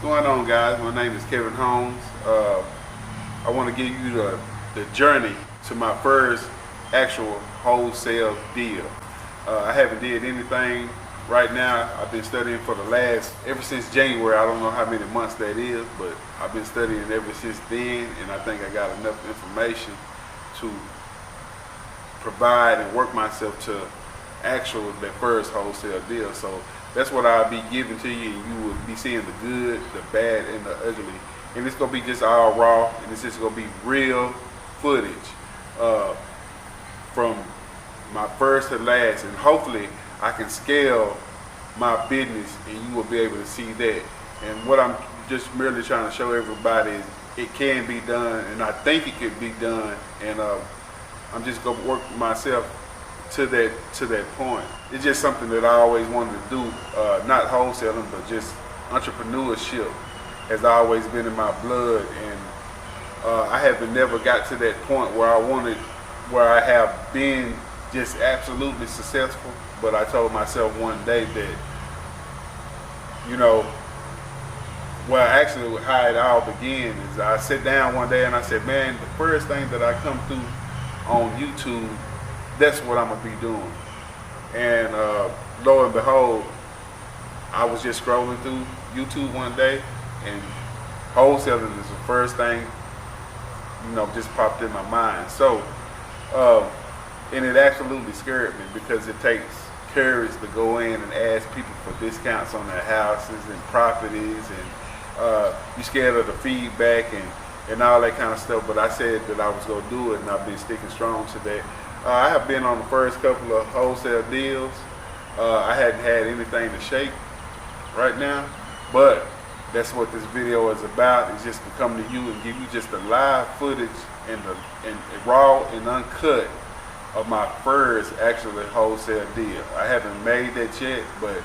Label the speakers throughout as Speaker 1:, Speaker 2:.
Speaker 1: going on, guys? My name is Kevin Holmes. I want to give you the journey to my first actual wholesale deal. I haven't did anything right now. I've been studying for the last, ever since January. I don't know how many months that is, but I've been studying ever since then, and I think I got enough information to provide and work myself to actual that first wholesale deal. So that's what I'll be giving to you, and you will be seeing the good, the bad, and the ugly. And it's gonna be just all raw, and it's just gonna be real footage from my first to last, and hopefully I can scale my business and you will be able to see that. And what I'm just merely trying to show everybody is it can be done, and I think it could be done, and I'm just gonna work myself to that point. It's just something that I always wanted to do, not wholesaling, but just entrepreneurship has always been in my blood, and I haven't never got to that point where I have been just absolutely successful. But I told myself one day that, actually how it all began is I sat down one day and I said, man, the first thing that I come through on YouTube, that's what I'm gonna be doing. And lo and behold, I was just scrolling through YouTube one day, and wholesaling is the first thing, just popped in my mind. So, and it absolutely scared me because it takes courage to go in and ask people for discounts on their houses and properties, and you're scared of the feedback and all that kind of stuff. But I said that I was gonna do it, and I've been sticking strong to that. I have been on the first couple of wholesale deals. I hadn't had anything to shake right now, but that's what this video is about. It's just to come to you and give you just the live footage and raw and uncut of my first actually wholesale deal. I haven't made that yet, but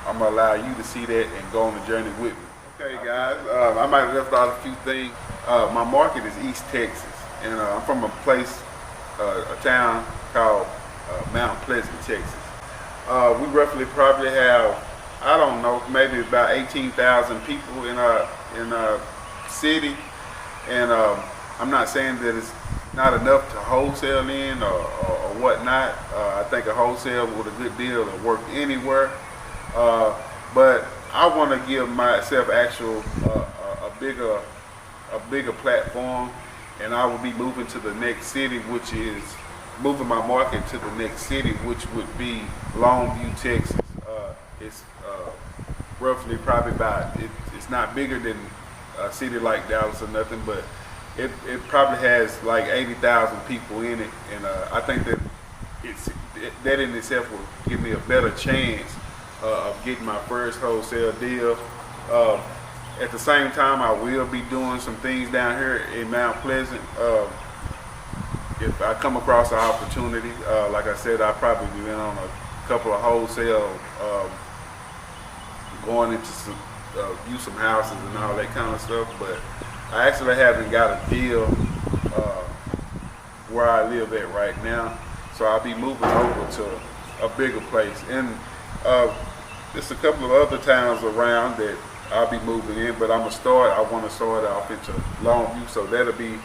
Speaker 1: I'm gonna allow you to see that and go on the journey with me. Okay, guys, I might have left out a few things. My market is East Texas, and I'm from a town called Mount Pleasant, Texas. We roughly probably have, I don't know, maybe about 18,000 people in our city, and I'm not saying that it's not enough to wholesale in or whatnot. I think a wholesale with a good deal will work anywhere, but I want to give myself a bigger platform, and I will be moving to the next city, which is moving my market to the next city, which would be Longview, Texas. It's roughly probably it's not bigger than a city like Dallas or nothing, but it probably has like 80,000 people in it, and I think that that in itself will give me a better chance of getting my first wholesale deal. At the same time, I will be doing some things down here in Mount Pleasant. If I come across an opportunity, like I said, I'll probably be in on a couple of wholesale, going into some houses and all that kind of stuff. But I actually haven't got a deal where I live at right now, so I'll be moving over to a bigger place. And there's a couple of other towns around that I'll be moving in, but I want to start off into Longview, so that'll be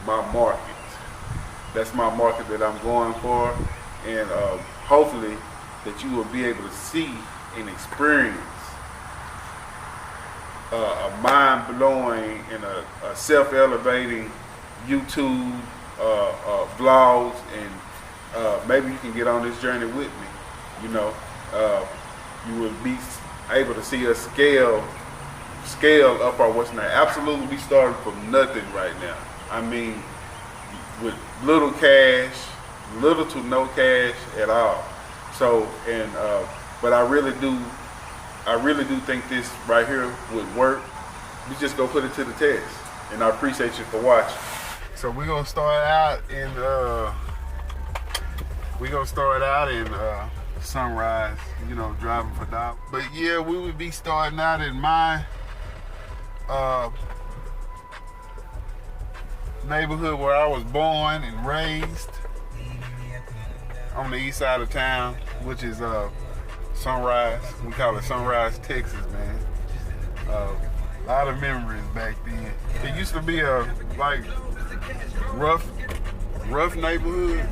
Speaker 1: my market. That's my market that I'm going for, and hopefully that you will be able to see and experience a mind-blowing and a self-elevating YouTube vlogs, and maybe you can get on this journey with me. You will be able to see us scale up our what's now. Absolutely, we started from nothing right now. I mean, with little to no cash at all. So, and but I really do think this right here would work. We just go put it to the test, and I appreciate you for watching. So we're gonna start out in Sunrise, driving for dollars. But yeah, we would be starting out in my neighborhood where I was born and raised, on the east side of town, which is Sunrise. We call it Sunrise, Texas, man. A lot of memories back then. It used to be a like rough neighborhood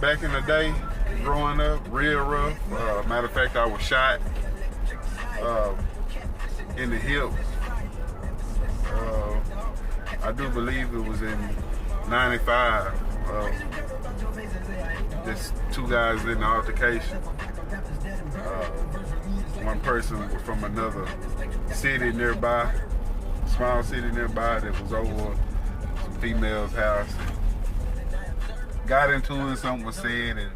Speaker 1: back in the day. Growing up, real rough. Matter of fact, I was shot in the hip. I do believe it was in '95. Just two guys in the altercation. One person was from another city nearby, small city nearby, that was over some female's house. Got into it, something was said, and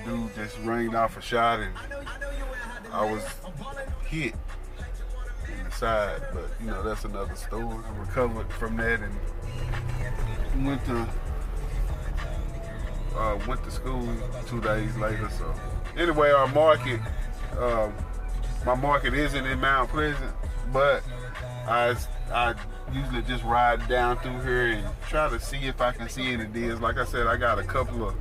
Speaker 1: dude just rained off a shot, and I was hit in the side. But you know, that's another story. I recovered from that and went to school 2 days later. So anyway, our market, my market isn't in Mount Pleasant, but I usually just ride down through here and try to see if I can see any deals. Like I said, I got a couple of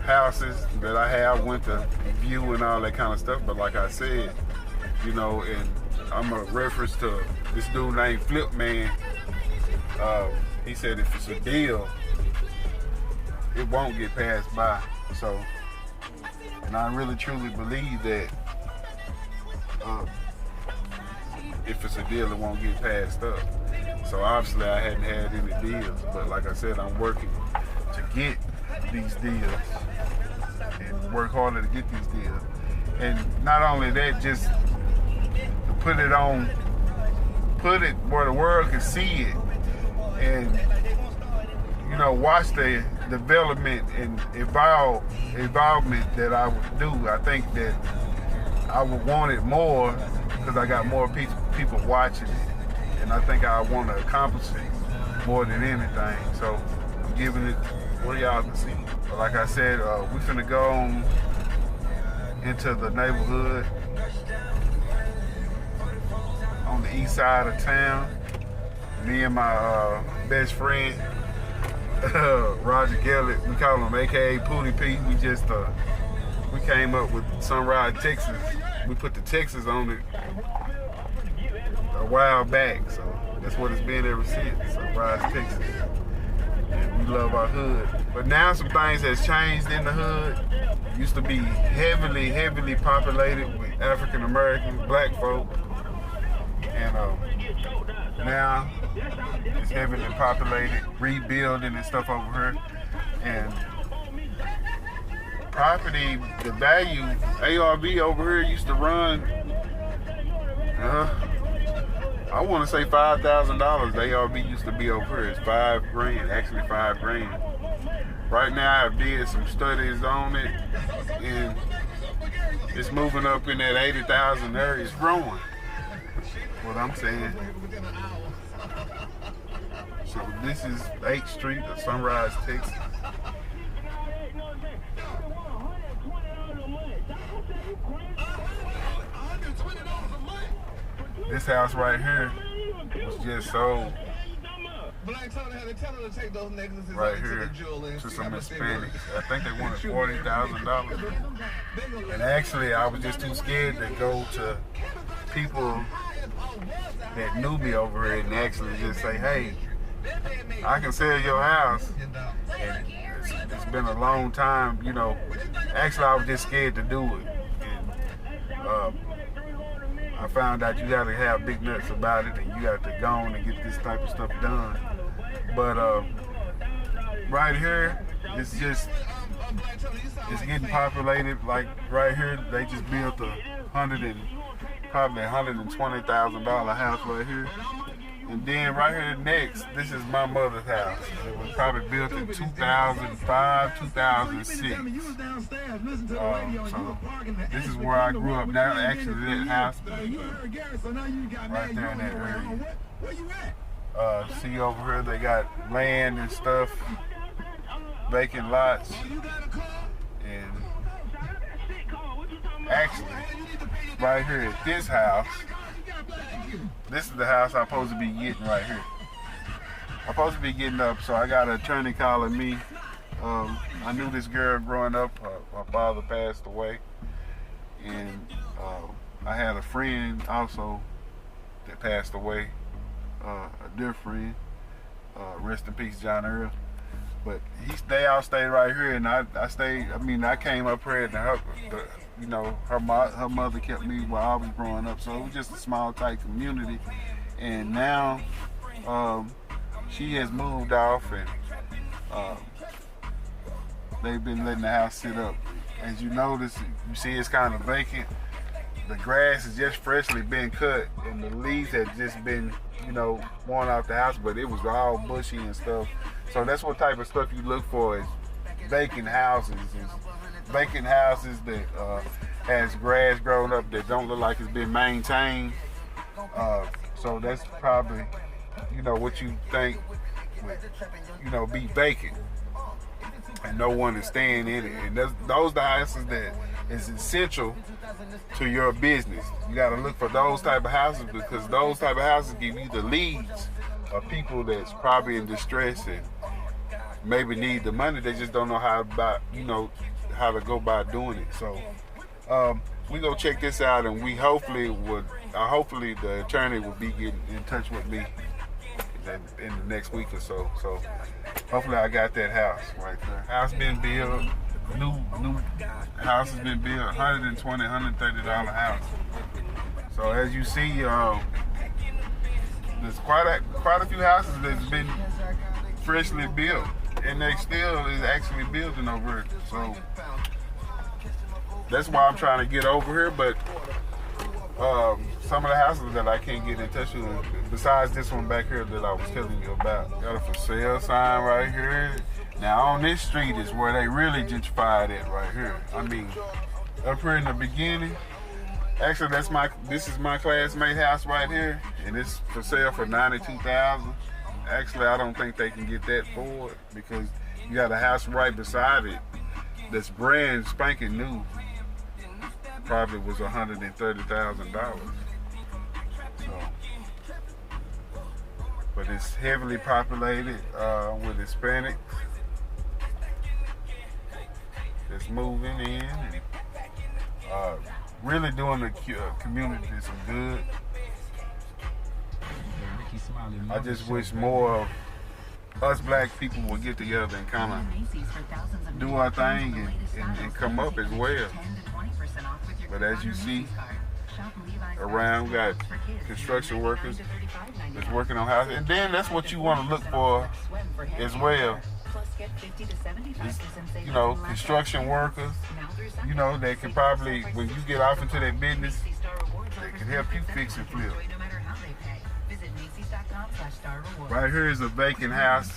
Speaker 1: houses that I went to view and all that kind of stuff. But like I said, you know, and I'm a reference to this dude named Flip Man. He said if it's a deal, it won't get passed by. So, and I really truly believe that if it's a deal, it won't get passed up. So obviously I hadn't had any deals, but like I said, I'm working to get these deals and work harder to get these deals. And not only that, just to put it where the world can see it, and you know, watch the development and evolvement that I would do. I think that I would want it more because I got more people watching it, and I think I want to accomplish it more than anything. So I'm giving it for y'all to see. But like I said, we finna go on into the neighborhood on the east side of town. Me and my best friend, Roger Gellett, we call him AKA Pootie P. We came up with Sunrise, Texas. We put the Texas on it a while back, so that's what it's been ever since, Sunrise, Texas. And we love our hood. But now some things has changed in the hood. It used to be heavily populated with African Americans, black folk. And now it's heavily populated, rebuilding and stuff over here. And property, the value, ARV over here used to run, I want to say $5,000. The ARV used to be over here. It's $5,000, actually $5,000. Right now, I did some studies on it, and it's moving up in that 80,000 area. It's growing. What I'm saying. So this is 8th Street of Sunrise, Texas. This house right here was just sold right here to some Hispanics. I think they wanted $40,000. And actually, I was just too scared to go to people that knew me over here and actually just say, hey, I can sell your house. And it's been a long time, you know. Actually, I was just scared to do it. And I found out you got to have big nuts about it, and you got to go on and get this type of stuff done. But right here, it's getting populated. Like right here, they just built probably $120,000 house right here. And then right here next, this is my mother's house. It was probably built in 2005, 2006. So this is where I grew up. Now actually that house right there in that area. See over here they got land and stuff, vacant lots. And actually, right here at this house, this is the house I'm supposed to be getting right here. I'm supposed to be getting up, so I got an attorney calling me. I knew this girl growing up. Her father passed away, and I had a friend also that passed away, a dear friend. Rest in peace, John Earl. But they all stayed right here, and I stayed. I mean, I came up here, and her mother kept me while I was growing up. So it was just a small, tight community. And now, she has moved off, and uh, they've been letting the house sit up. As you notice, you see it's kind of vacant. The grass has just freshly been cut, and the leaves had just been, worn off the house, but it was all bushy and stuff. So that's what type of stuff you look for is vacant houses. Vacant houses that has grass growing up that don't look like it's been maintained. So that's probably, what you think would, be vacant. And no one is staying in it. And those the houses that is essential to your business. You got to look for those type of houses, because those type of houses give you the leads of people that's probably in distress and maybe need the money. They just don't know how to go about doing it. So we go check this out, and we hopefully the attorney will be getting in touch with me in the next week or so. So hopefully I got that house right there. House been built, new house has been built, $120, $130 house. So as you see, there's quite a few houses that's been freshly built, and they still is actually building over here. So that's why I'm trying to get over here. But some of the houses that I can't get in touch with, besides this one back here that I was telling you about. Got a for sale sign right here. Now on this street is where they really gentrified it right here. I mean, up here in the beginning, actually this is my classmate house right here, and it's for sale for $92,000. Actually, I don't think they can get that for it, because you got a house right beside it that's brand spanking new. Probably was $130,000. So, but it's heavily populated with Hispanics that's moving in and really doing the community some good. I just wish more of us black people would get together and kind of do our thing and come up as well. But as you see around, we got construction workers that's working on houses. And then that's what you want to look for as well. Is, construction workers, they can probably, when you get off into their business, they can help you fix and flip. Right here is a vacant house,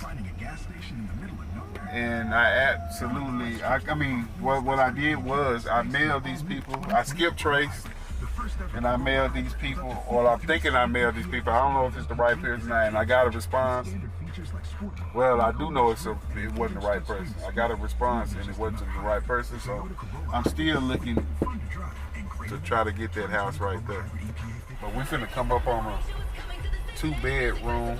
Speaker 1: and I absolutely, what I did was I mailed these people, I skip traced, and I mailed these people, or I'm thinking I mailed these people. I don't know if it's the right person, and I got a response. Well, I do know it wasn't the right person. I got a response, and it wasn't the right person, so I'm still looking to try to get that house right there. But we're finna come up on a 2-bedroom,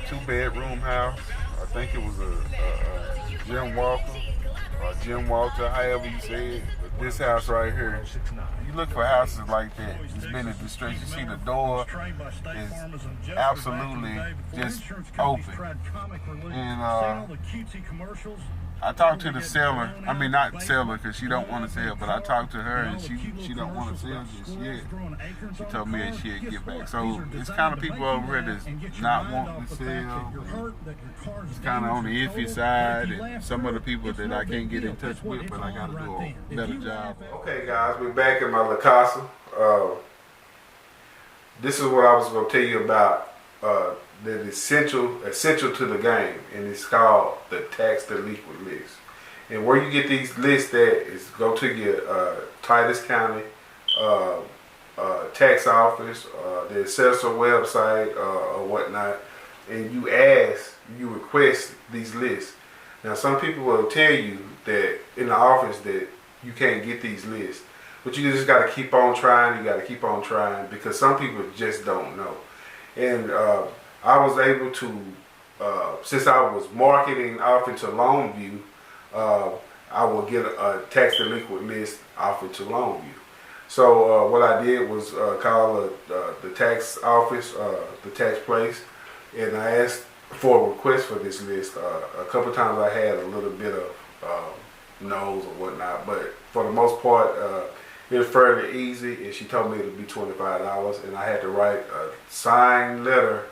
Speaker 1: 2-bedroom house. I think it was a Jim Walker, or Jim Walter, however you say it. But this house right here, you look for houses like that. It's been in distress. You see the door is absolutely just open. And I talked to the seller. I mean, not seller, because she don't want to sell, but I talked to her, and she don't want to sell just yet. She told me that she'd get back. So it's kind of people over here that's not wanting to sell. It's kind of on the iffy side, and some of the people that I can't get in touch with, but I got to do a better job. Okay, guys, we're back in my La Casa. This is what I was going to tell you about. That is essential to the game, and it's called the tax delinquent list. And where you get these lists at is go to your Titus County tax office, the assessor website, or whatnot, and you request these lists. Now, some people will tell you that in the office that you can't get these lists, but you just got to keep on trying. You got to keep on trying, because some people just don't know. And I was able to, since I was marketing off into Longview, I will get a tax delinquent list offered to Longview. So what I did was call the tax office, the tax place, and I asked for a request for this list. A couple times I had a little bit of no's or whatnot, but for the most part, it was fairly easy. And she told me it would be $25, and I had to write a signed letter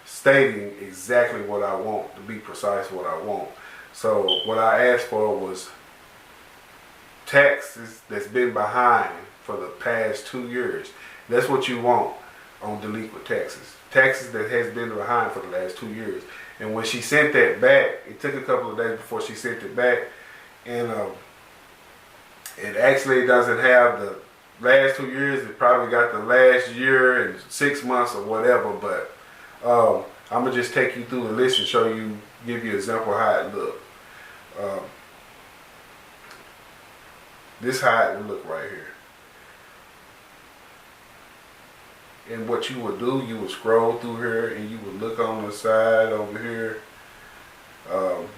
Speaker 1: stating exactly what I want, to be precise what I want. So what I asked for was taxes that's been behind for the past 2 years. That's what you want on delinquent taxes. Taxes that has been behind for the last 2 years. And when she sent that back, it took a couple of days before she sent it back, and it actually doesn't have the last 2 years. It probably got the last year and 6 months or whatever, but I'm gonna just take you through the list and show you, give you an example of how it looked. This is how it would look right here. And what you would do, you would scroll through here and you would look on the side over here.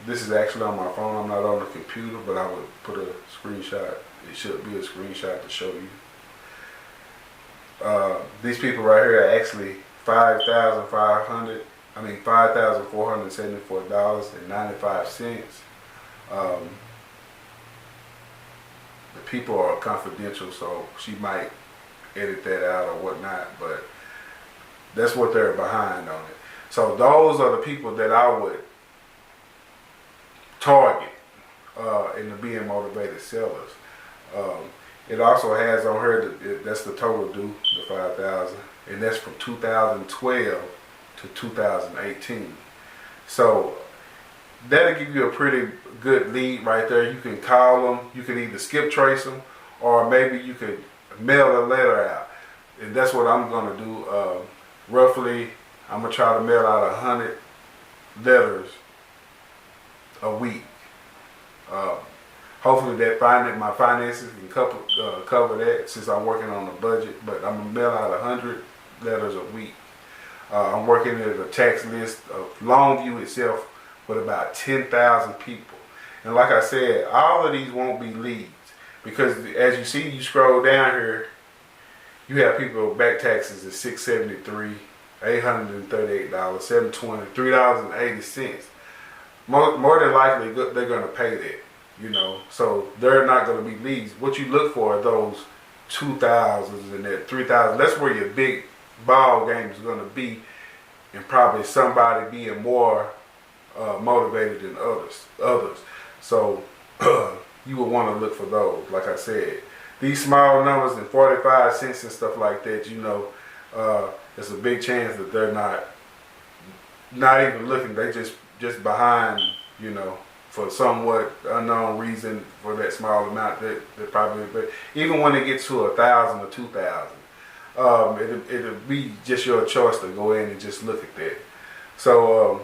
Speaker 1: This is actually on my phone. I'm not on the computer, but I would put a screenshot. It should be a screenshot to show you. These people right here are actually $5,474.95. The people are confidential, so she might edit that out or whatnot, but that's what they're behind on it. So those are the people that I would target in the being motivated sellers. It also has on her that's the total due, the 5,000, and that's from 2012 to 2018. So that'll give you a pretty good lead right there. You can call them, you can either skip trace them, or maybe you could mail a letter out. And that's what I'm gonna do. Roughly, I'm gonna try to mail out 100 letters a week. Hopefully that my finances can cover that, since I'm working on a budget, but I'm gonna mail out 100 letters a week. I'm working at a tax list of Longview itself with about 10,000 people. And like I said, all of these won't be leads, because as you see, you scroll down here, you have people back taxes at $673, $838, $720, $3.80. More than likely, they're going to pay that, you know. So they're not going to be leads. What you look for are those 2,000s and that 3,000. That's where your big ball game is going to be, and probably somebody being more motivated than others. So you would want to look for those. Like I said, these small numbers and 45 cents and stuff like that, you know, there's a big chance that they're not even looking. They just behind, you know, for somewhat unknown reason for that small amount. That probably, but even when it gets to 1,000 or 2,000, it'll be just your choice to go in and just look at that. So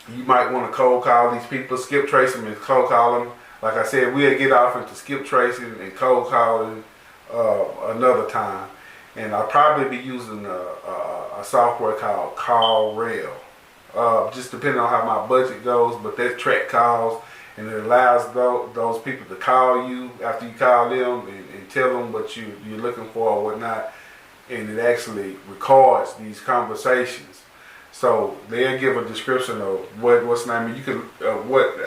Speaker 1: you might want to cold call these people, skip trace them and cold call them. Like I said, we'll get off into skip tracing and cold calling another time. And I'll probably be using a software called CallRail. Just depending on how my budget goes, but that track calls, and it allows those people to call you after you call them and tell them what you're looking for or whatnot, and it actually records these conversations. So they'll give a description of what's the name. You can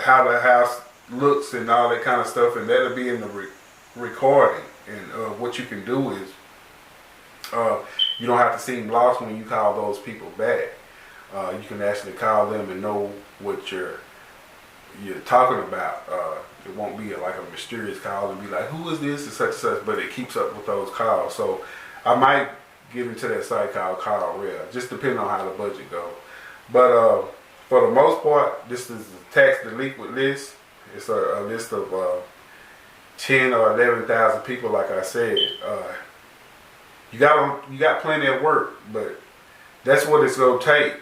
Speaker 1: how the house looks and all that kind of stuff, and that'll be in the recording. And what you can do is you don't have to seem lost when you call those people back. You can actually call them and know what you're talking about. It won't be like a mysterious call and be like, who is this and such, but it keeps up with those calls. So I might get into that site called CallRail, just depending on how the budget goes. But for the most part, this is a tax delinquent list. It's a list of 10 or 11,000 people. Like I said, you got plenty of work, but that's what it's gonna take.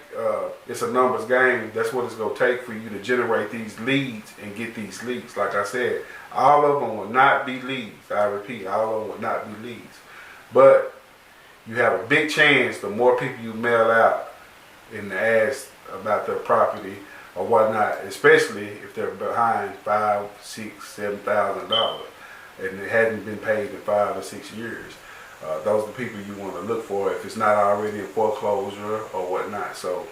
Speaker 1: It's a numbers game. That's what it's gonna take for you to generate these leads and get these leads. Like I said, all of them will not be leads. I repeat, all of them will not be leads. But you have a big chance, the more people you mail out and ask about their property or whatnot, especially if they're behind $5, $6, $7,000 and they hadn't been paid in 5 or 6 years. Those are the people you want to look for if it's not already in foreclosure or whatnot. So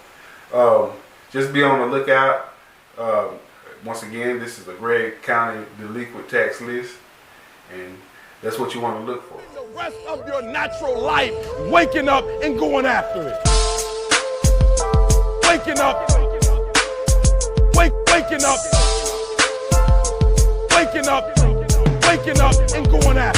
Speaker 1: just be on the lookout. Once again, this is a Gregg County delinquent tax list, and that's what you want to look for.
Speaker 2: The rest of your natural life, waking up and going after it. Waking up, waking up, waking up, waking up and going after it.